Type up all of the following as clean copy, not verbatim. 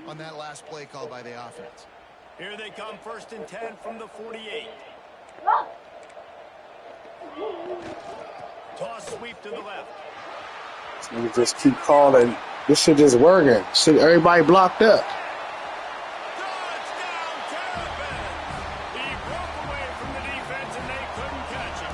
on that last play call by the offense. Here they come, 1st and 10 from the 48. Toss sweep to the left. Niggas just keep calling. This shit just working. Shit, everybody blocked up. Touchdown, Terrapins! He broke away from the defense and they couldn't catch him.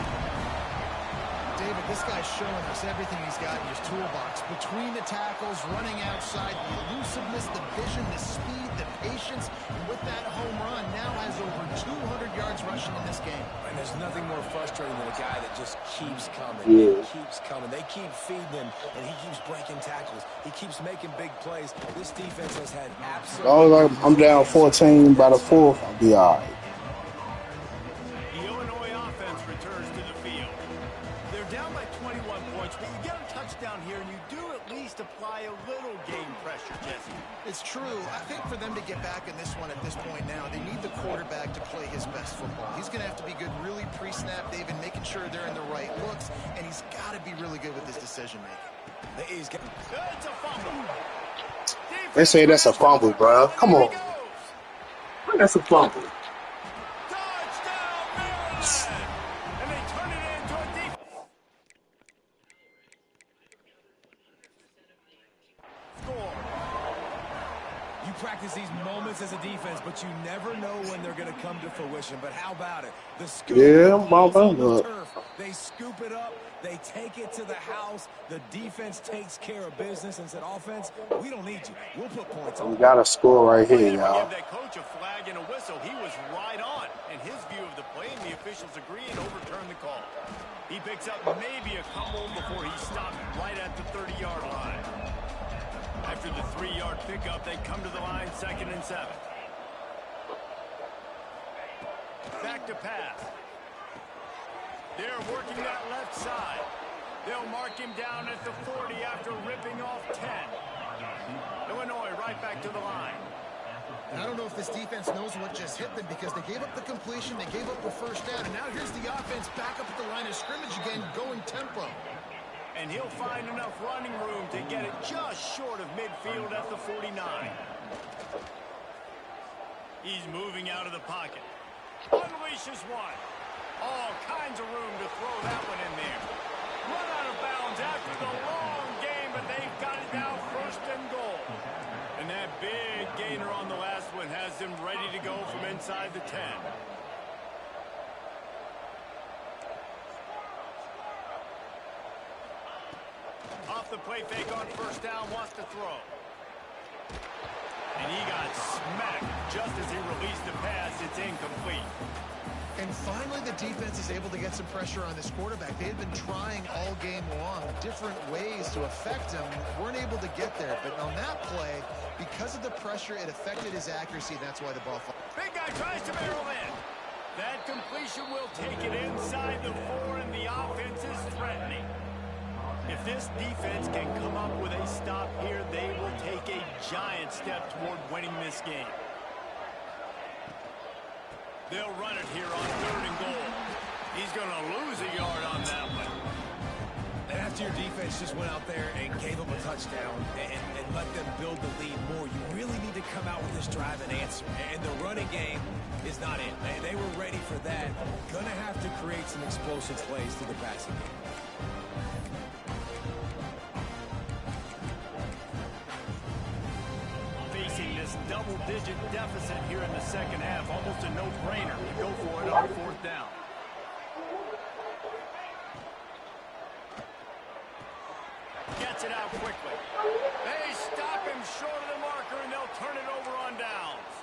David, this guy's showing us everything he's got in his toolbox. Between the tackles, running outside, the elusiveness, the vision, the speed, the patience. And with that home run, now has over 200 yards rushing in this game. And there's nothing more frustrating than a guy that just keeps coming. Yeah. He keeps coming. They keep feeding him, and he keeps breaking tackles. He keeps making big plays. This defense has had absolutely... I'm down 14 by the 4th. I'll be all right. The Illinois offense returns to the field. They're down by 21 points, but you get a touchdown here, and you do at least apply a little game pressure, Jesse. It's true. I think for them to get back in this one at this point now, they need the quarterback to play his best football. He's going to have to be good really pre-snap, David, making sure they're in the right looks, and he's got to be really good with his decision-making. He's getting... It's a fumble. They say that's a fumble, bro. Come on. That's a fumble. Touchdown, Maryland! And they turn it into a deep... Score. You practice these moments as a defense, but you never know when they're going to come to fruition. But how about it? The scoop on the turf. They scoop it up. They take it to the house. The defense takes care of business and said, offense, we don't need you. We'll put points on. We got a score right here, y'all. Give that coach a flag and a whistle. He was right on in his view of the play, and the officials agree and overturn the call. He picks up maybe a couple before he stopped right at the 30-yard line. After the 3-yard pickup, they come to the line, 2nd and 7. Back to pass. They're working that left side. They'll mark him down at the 40 after ripping off 10. Illinois right back to the line. And I don't know if this defense knows what just hit them because they gave up the completion, they gave up the 1st down, and now here's the offense back up at the line of scrimmage again, going tempo. And he'll find enough running room to get it just short of midfield at the 49. He's moving out of the pocket. Unleashes one. All kinds of room to throw that one in there. Run out of bounds after the long game, but they've got it now 1st and goal. And that big gainer on the last one has them ready to go from inside the 10. Off the play fake on 1st down, wants to throw. And he got smacked just as he released the pass. It's incomplete. And finally, the defense is able to get some pressure on this quarterback. They had been trying all game long different ways to affect him. Weren't able to get there. But on that play, because of the pressure, it affected his accuracy. That's why the ball fell. Big guy tries to barrel in. That completion will take it inside the 4, and the offense is threatening. If this defense can come up with a stop here, they will take a giant step toward winning this game. They'll run it here on 3rd and goal. He's going to lose a yard on that one. And after your defense just went out there and gave them a touchdown and let them build the lead more, you really need to come out with this drive and answer. And the running game is not it. They were ready for that. Going to have to create some explosive plays to the passing game. Double-digit deficit here in the 2nd half. Almost a no-brainer to go for it on 4th down. Gets it out quickly. They stop him short of the marker, and they'll turn it over on downs.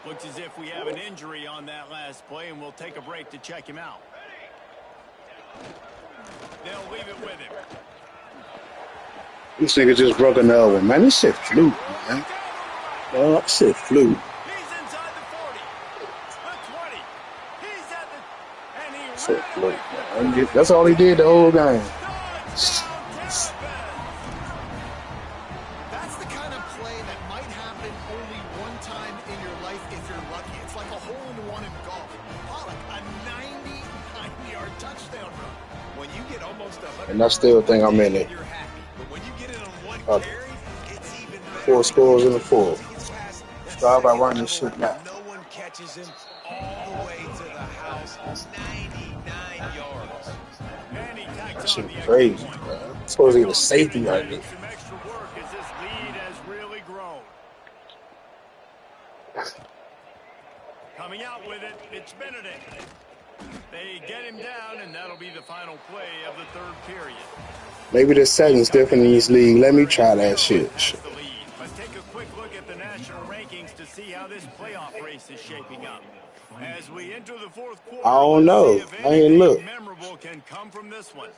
Looks as if we have an injury on that last play, and we'll take a break to check him out. They'll leave it with him. This nigga just broke another one, man. This shit fluke, man. Oh, shit flew. He's inside the 40, the 20. He's at the, and he shit flew. That's all he did the whole game. That's the kind of play that might happen only one time in your life if you're lucky. It's like a hole-in-one in golf. Pollock, a 99-yard touchdown run. When you get almost 100, and I still think I'm in it. You're happy. But when you get it on one carry, it's even better. 4 scores in the 4th. Start by running this shit back. No one catches him all the way to the house, 99 yards. And he tacks That on shit the extra crazy, point. bro. It's supposed to get a safety right there. Some extra work as this lead has really grown. Coming out with it, it's Benedict. They get him down, and that'll be the final play of the third period. Maybe the setting's different in this league. Let me try that shit. Let's take a quick look at the national rankings to see how this playoff race is shaping up. As we enter the fourth quarter, I don't know. I ain't look. Memorable can come from this one.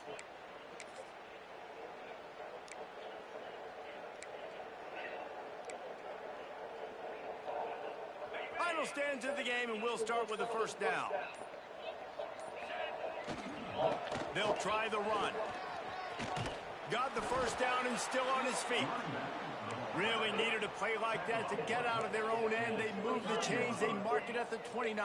Final stands of the game, and we'll start with the first down. They'll try the run. Got the first down and still on his feet. Really needed a play like that to get out of their own end. They move the chains. They mark it at the 29.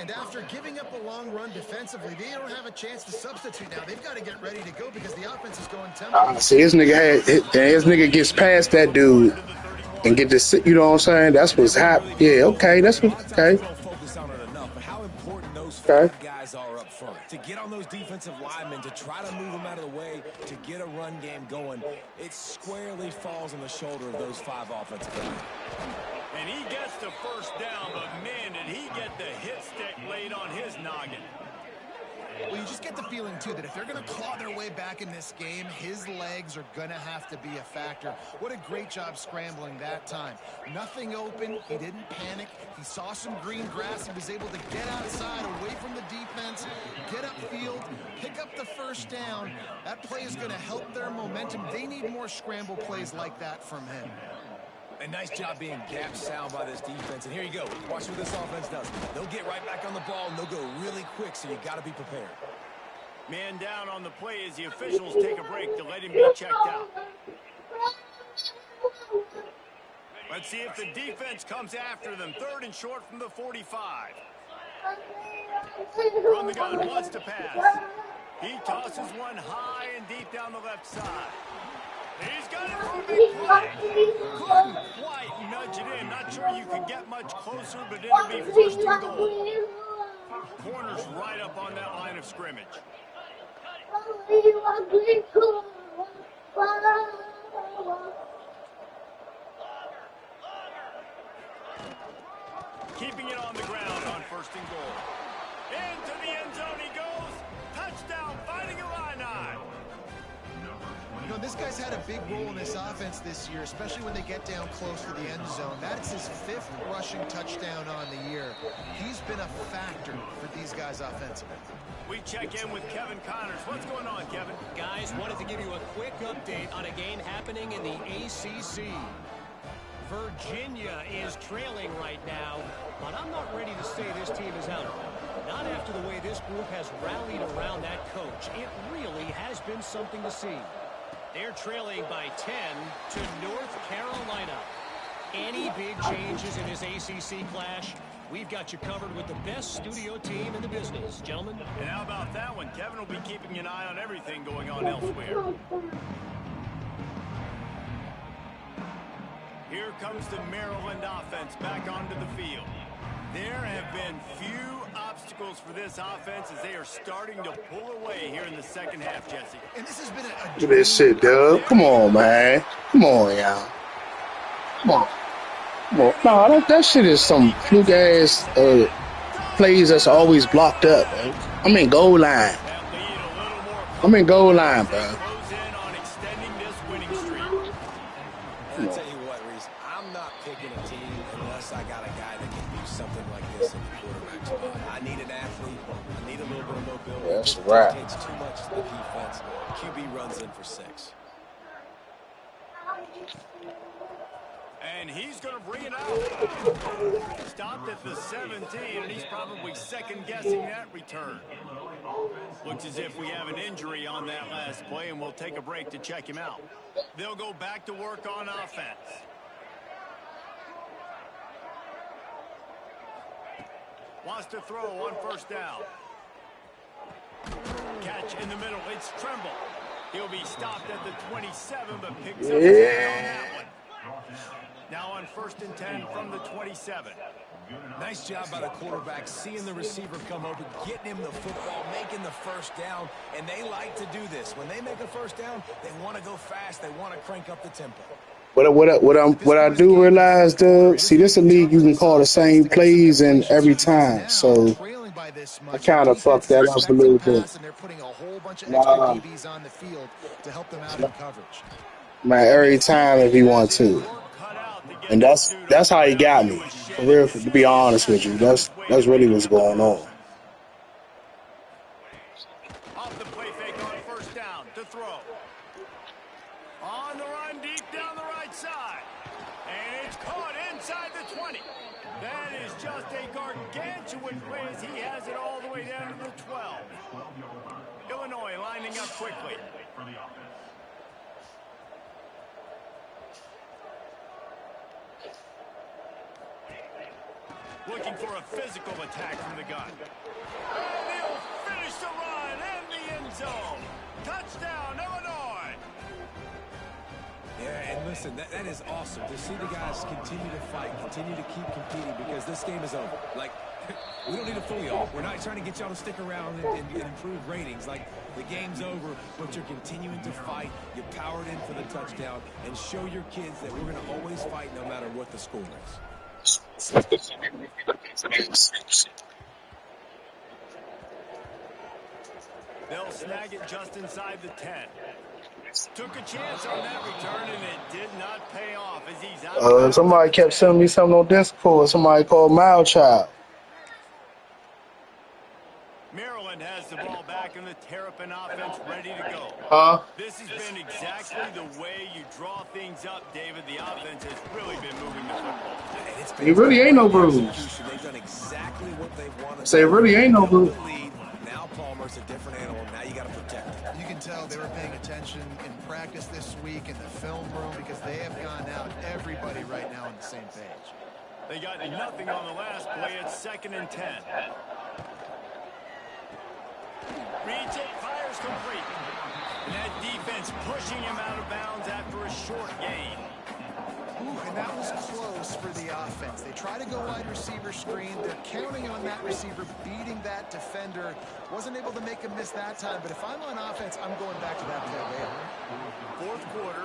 And after giving up a long run defensively, they don't have a chance to substitute now. They've got to get ready to go because the offense is going tempo. See, his nigga gets past that dude and get this, you know what I'm saying? That's what's happening. Yeah, okay, that's what, okay. Okay. Guys are up front to get on those defensive linemen, to try to move them out of the way, to get a run game going. It squarely falls on the shoulder of those 5 offensive guys. And he gets the first down, but man, did he get the hit stick laid on his noggin. Well, you just get the feeling, too, that if they're going to claw their way back in this game, his legs are going to have to be a factor. What a great job scrambling that time. Nothing open. He didn't panic. He saw some green grass. He was able to get outside, away from the defense, get upfield, pick up the first down. That play is going to help their momentum. They need more scramble plays like that from him. A nice job being gap sound by this defense. And here you go. Watch what this offense does. They'll get right back on the ball, and they'll go really quick, so you got to be prepared. Man down on the play as the officials take a break to let him be checked out. Let's see if the defense comes after them. 3rd and short from the 45. From the gun, wants to pass. He tosses one high and deep down the left side. He's got it for a big play. Couldn't quite nudge it in. Not sure you could get much closer, but it'll be 1st and goal. Corner's right up on that line of scrimmage. Keeping it on the ground on 1st and goal. Into the end zone he goes. Touchdown, Fighting Illini. You know, this guy's had a big role in this offense this year, especially when they get down close to the end zone. That's his 5th rushing touchdown on the year. He's been a factor for these guys offensively. We check in with Kevin Connors. What's going on, Kevin? Guys, wanted to give you a quick update on a game happening in the ACC. Virginia is trailing right now, but I'm not ready to say this team is out of it. Not after the way this group has rallied around that coach. It really has been something to see. They're trailing by 10 to North Carolina. Any big changes in this ACC clash? We've got you covered with the best studio team in the business, gentlemen. And how about that one? Kevin will be keeping an eye on everything going on elsewhere. Here comes the Maryland offense back onto the field. There have been few obstacles for this offense as they are starting to pull away here in the second half, Jesse. And this has been a Look at this shit, Doug. Come on, man. Come on, y'all. Come on. Come on. No, that shit is some fluke-ass plays that's always blocked up, man. I'm in goal line. I'm in goal line, bro. I'll tell you what, Reese, I'm not picking a team unless I got a guy that can do something like this in the quarterback spot. I need an athlete. I need a little bit of mobility. Yeah, that's right. It takes too much to the defense. QB runs in for 6. And he's going to bring it out. Stopped at the 17, and he's probably second-guessing that return. Looks as if we have an injury on that last play, and we'll take a break to check him out. They'll go back to work on offense. Wants to throw on 1st down. Catch in the middle. It's Tremble. He'll be stopped at the 27, but picks up 10 on that one. Now on 1st and 10 from the 27. Nice job by the quarterback, seeing the receiver come open, getting him the football, making the first down, and they like to do this. When they make a first down, they want to go fast. They want to crank up the tempo. What I do realize, Doug, see, this is a league you can call the same plays in every time. So I kind of fucked that up a little bit. They're putting a whole bunch of extra DBs on the field to help them out in coverage. Man, every time if he wants to. And that's how he got me. For real, to be honest with you. That's really what's going on. Off the play fake on 1st down to throw. On the run deep down the right side. And it's caught inside the 20. That is just a gargantuan play as he has it all the way down to the 12. Illinois lining up quickly. Looking for a physical attack from the gun. And he'll finish the run in the end zone. Touchdown, Illinois. Yeah, and listen, that is awesome to see the guys continue to fight, continue to keep competing because this game is over. Like, we don't need to fool y'all. We're not trying to get y'all to stick around and improve ratings. Like, the game's over, but you're continuing to fight. You powered in for the touchdown and show your kids that we're going to always fight no matter what the score is. They'll snag it just inside the 10. Took a chance on that return, and it did not pay off as he's out. Somebody kept sending me something on Discord. Somebody called Mild Child. Maryland has the ball back in the Terrapin offense ready to go. This has been exactly the way you draw things up, David. The offense has really been moving the football. It really ain't no rules. They've done exactly what they wanted. Say, it really ain't no rules. Now Palmer's a different animal. Now you got to protect him. You can tell they were paying attention in practice this week in the film room because they have gone out, everybody right now on the same page. They got nothing on the last play. It's 2nd and 10. Reads it, fires complete. And that defense pushing him out of bounds after a short gain. Ooh, and that was close for the offense. They try to go wide receiver screen. They're counting on that receiver beating that defender. Wasn't able to make him miss that time, but if I'm on offense, I'm going back to that play later. 4th quarter,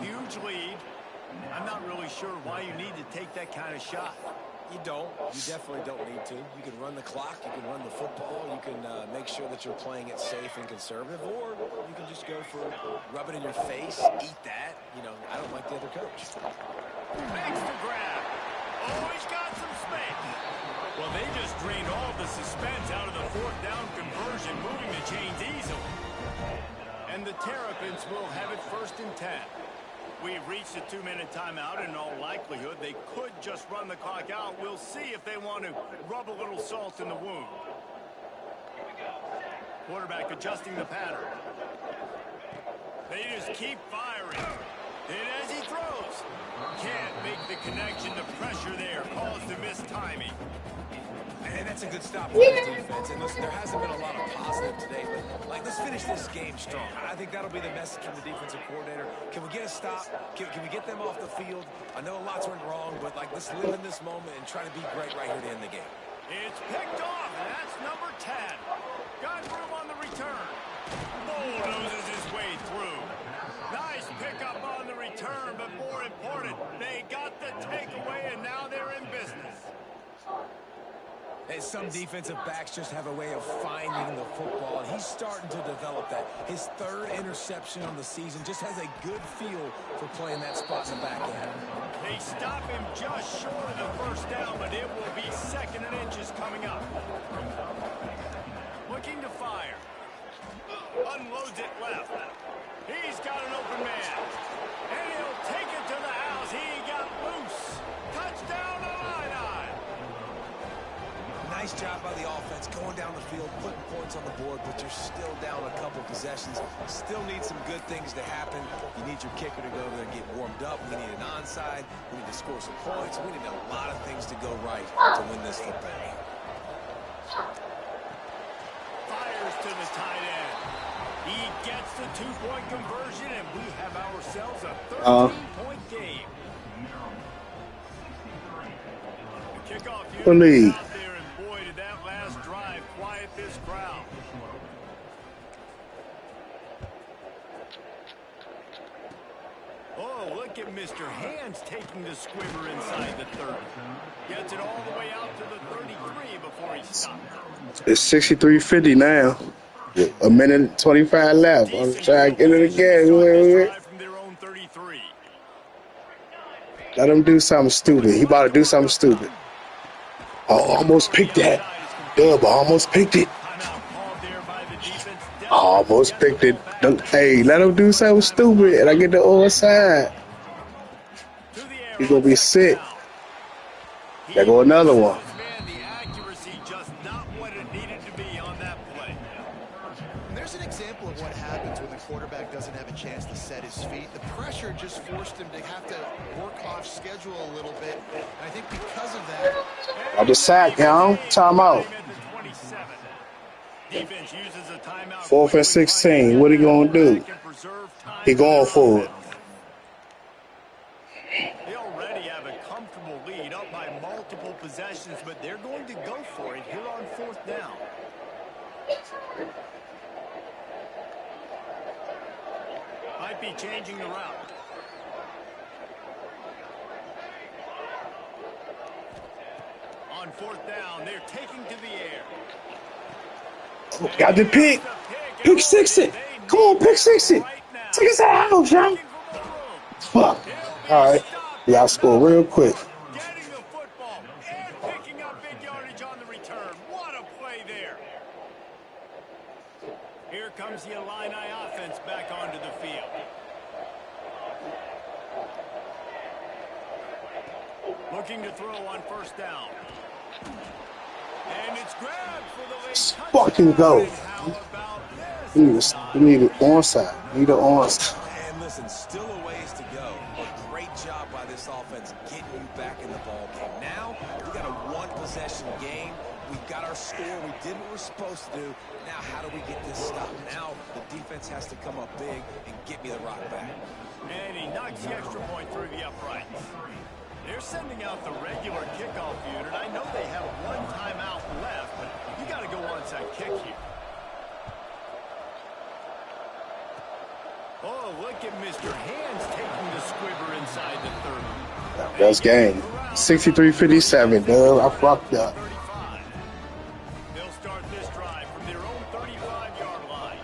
huge lead. I'm not really sure why you need to take that kind of shot. You don't. You definitely don't need to. You can run the clock. You can run the football. You can make sure that you're playing it safe and conservative. Or you can just go for rub it in your face, eat that. You know, I don't like the other coach. Makes the grab. Oh, he's got some space. Well, they just drained all the suspense out of the 4th down conversion, moving the chains easily. And the Terrapins will have it 1st and 10. We've reached a 2-minute timeout, and in all likelihood, they could just run the clock out. We'll see if they want to rub a little salt in the wound. Quarterback adjusting the pattern. They just keep firing. And as he throws, can't make the connection. The pressure there caused the missed timing. And that's a good stop for this defense. And listen, there hasn't been a lot of positive today, but like, let's finish this game strong. I think that'll be the message from the defensive coordinator. Can we get a stop? Can we get them off the field? I know lots went wrong, but like, let's live in this moment and try to be great right here to end the game. It's picked off, and that's number 10. Got room on the return. Bulldozes his way through. Nice pickup on the return, but more important, they got the takeaway, and now they're in business. And some defensive backs just have a way of finding the football, and he's starting to develop that. His 3rd interception on the season just has a good feel for playing that spot in the back end. They stop him just short of the 1st down, but it will be 2nd and inches coming up. Looking to fire. Unloads it left. He's got an open man. And he'll take it to the house. He got loose. Touchdown, Illini. Nice job by the offense going down the field, putting points on the board, but you're still down a couple possessions. Still need some good things to happen. You need your kicker to go over there and get warmed up. We need an onside. We need to score some points. We need a lot of things to go right to win this football game. Fires to the tight end. He gets the 2-point conversion, and we have ourselves a 13-point game. Believe. out there, and boy, did that last drive quiet this crowd. Oh, look at Mr. Hands taking the squibber inside the 30. Gets it all the way out to the 33 before he stops. It's 63-50 now. A minute and 25 left. I'm trying to get it again. From their own 33. Let him do something stupid. He about to do something stupid. I almost picked that. Dub, I almost picked it. I almost picked it. Hey, let him do something stupid and I get the onside. He's going to be sick. There go another one. Man, the accuracy just not what it needed to be on that play. And there's an example of what happens when the quarterback doesn't have a chance to set his feet. The pressure just forced him to have to work off schedule a little bit. And I think because of that... I just sack, y'all. Timeout. 4th and 16. What he going to do? He going for it. They already have a comfortable lead up by multiple possessions, but they're going to go for it here on 4th down. Might be changing the route. On 4th down, they're taking to the air. Got the pick. Pick 60. Come on, pick 60. Take us out, y'all. Fuck. All right. Y'all score real quick. Getting the football and picking up big yardage on the return. What a play there. Here comes the Illini offense back onto the field. Looking to throw on 1st down. And it's grabbed for the late touchdown. Fucking go. We need it onside. We need it onside. And listen, still a ways to go, but great job by this offense getting you back in the ball game. Now we got a one-possession game. We got our score. We did what we're supposed to do. Now how do we get this stopped? Now the defense has to come up big and get me the rock back. And he knocks the extra point through the uprights. They're sending out the regular kickoff unit. I know they have one timeout left, but you got to go onside kick here. Oh, look at Mr. Hands taking the squibber inside the 30. Best game. 63-57, dude. I fucked up. They'll start this drive from their own 35-yard line.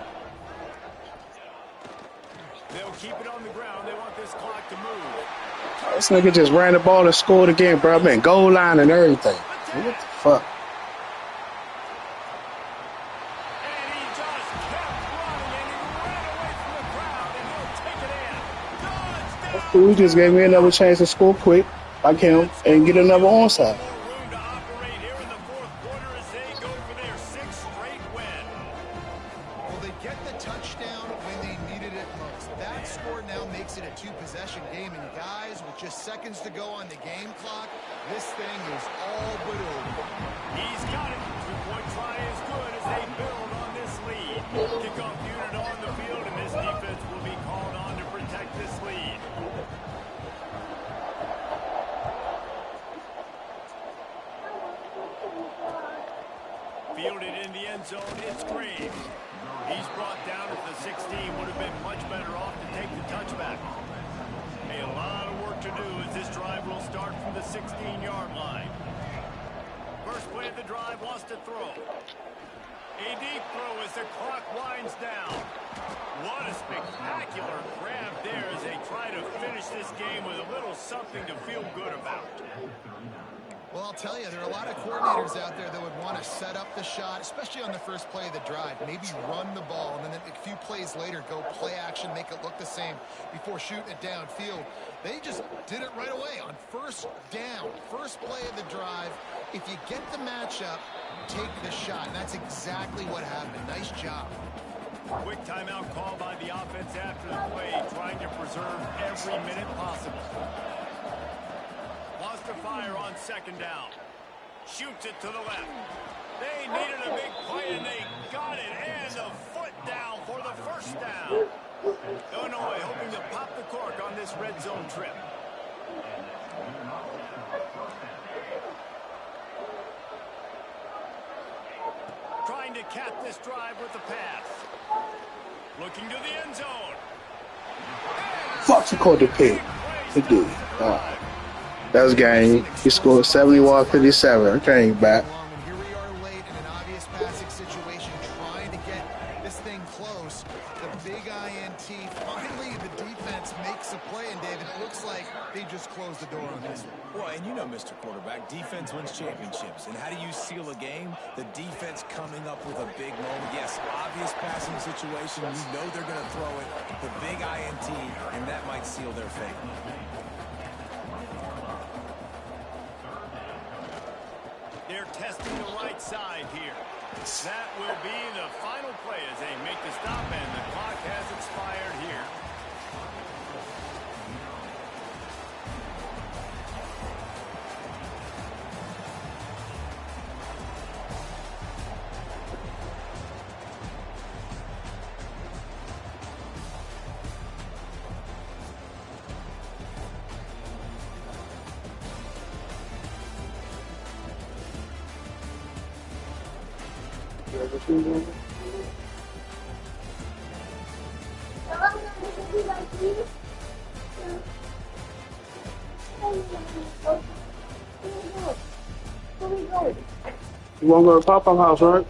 They'll keep it on the ground. They want this clock to move. This nigga just ran the ball and scored again, bro. Man, goal line and everything. What the fuck? And he just kept running, and he ran away from the crowd, and he'll take it in. That's cool. He just gave me another chance to score quick, like him, and get another onside. More room to operate here in the 4th quarter as they go for their 6th straight win. Well, they get the touchdown when they needed it most. That score now makes it a 2-possession game, and guys, with just seconds to go on the game clock, this thing is all but over. He's got it. 2-point try is good as they build on this lead. Kickoff unit on the field, and this defense will be called on to protect this lead. Fielded in the end zone, it's Graves. He's brought down at the 16. Would have been much better off to take the touchback. A lot of work to do as this drive will start from the 16-yard line. First play of the drive wants to throw. A deep throw as the clock winds down. What a spectacular grab there as they try to finish this game with a little something to feel good about. Well, I'll tell you, there are a lot of coordinators out there that would want to set up the shot, especially on the first play of the drive. Maybe run the ball, and then a few plays later, go play action, make it look the same before shooting it downfield. They just did it right away on 1st down, first play of the drive. If you get the matchup, take the shot, and that's exactly what happened. Nice job. Quick timeout call by the offense after the play, trying to preserve every minute possible. Wants to fire on 2nd down. Shoots it to the left. They needed a big play, and they got it. And the foot down for the 1st down. Illinois hoping to pop the cork on this red zone trip. trying to cap this drive with the pass. Looking to the end zone. Fuck, he caught the pick. He did. That's game. He scored 71-57. Came back. And here we are late in an obvious passing situation, trying to get this thing close. The big INT. Finally, the defense makes a play, and David, it looks like they just closed the door on this one. Well, and you know, Mr. Quarterback, defense wins championships. And how do you seal a game? The defense coming up with a big moment. Yes, obvious passing situation. You know they're going to throw it. The big INT, and that might seal their fate. They're testing the right side here. That will be the final play as they make the stop, and the clock has expired here. You want to go to Papa's house, right?